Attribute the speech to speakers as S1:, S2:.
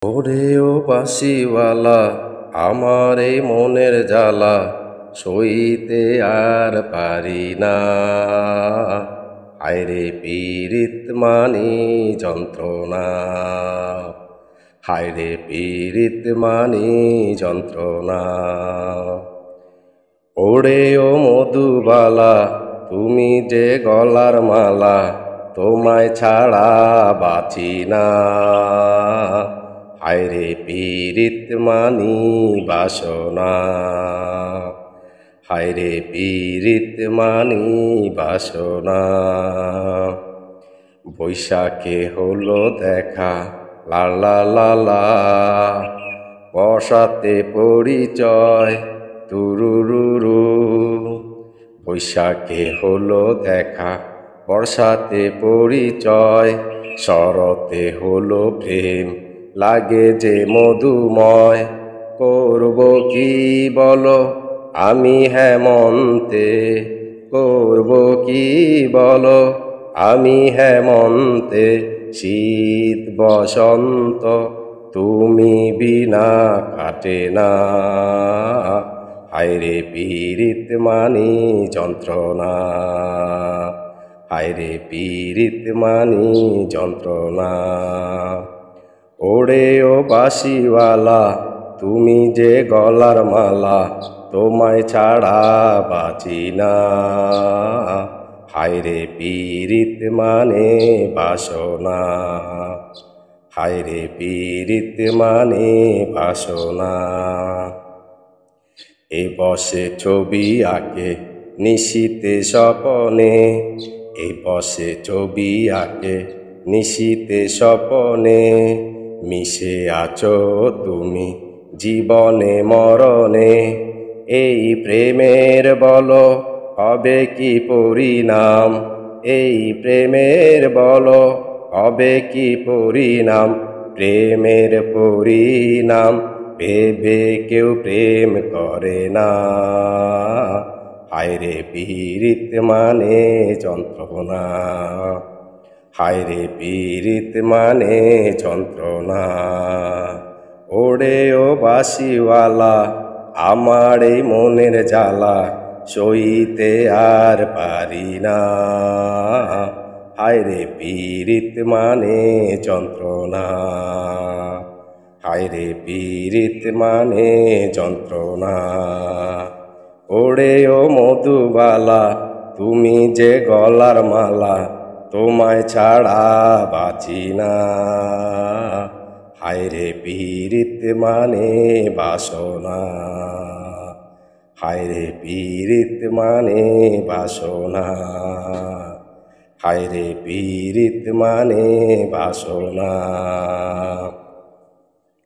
S1: ওরে ও বাঁশিওয়ালা, আমার এই মনের জ্বালা সইতে আর পারি না। হায়রে পীড়িত মানি যন্ত্রণা, হায়রে পীড়িত মানি যন্ত্রণা। ওরে ও মধুবালা, তুমি যে গলার মালা, তোমায় ছাড়া বাঁচি না। হায়রে পীড়িত মানি বাসনা, হায়রে পীড়িত মানি বাসনা। বৈশাখে হলো দেখা, লা লা লা লা, বর্ষাতে পরিচয় তুরুরুরু। বৈশাখে হলো দেখা, বর্ষাতে পরিচয়, শরতে হলো প্রেম, লাগে যে মধুময়। করব কি বলো আমি হেমন্তে, করব কি বলো আমি হেমন্তে। শীত বসন্ত তুমি বিনা কাটে না। হায়রে পীড়িত মানি যন্ত্রণা, হায়রে পীড়িত মানি যন্ত্রণা। ওরে ও বাঁশিওয়ালা, তুমি যে গলার মালা, তোমায় ছাড়া বাঁচি না। হায়রে পীড়িত মানে বাসনা, হায়রে পীড়িত মানে বাসনা। এ বসে ছবি আঁকে নিশীতে স্বপনে, এ বসে ছবি আঁকে নিশীতে স্বপনে। মিশে আছো তুমি জীবনে মরণে, এই প্রেমের বলো হবে কি পরিণাম, এই প্রেমের বলো হবে কি পরিণাম। প্রেমের পরিণাম ভেবে কেউ প্রেম করে না। হায়রে পীড়িত মানে যন্ত্রণা, হায়রে পীড়িত মানে যন্ত্রণা। ওরে ও বাঁশিওয়ালা, আমার এই মনের জ্বালা সইতে আর পারি না। হায়রে পীড়িত মানে যন্ত্রণা, হায়রে পীড়িত মানে যন্ত্রণা। ওরে ও মধুবালা, তুমি যে গলার মালা, তোমায় ছাড়া বাঁচি না। হায়রে পীড়িত মানে বাসনা, হায়রে পীড়িত মানে বাসনা, হায়রে পীড়িত মানে বাসনা।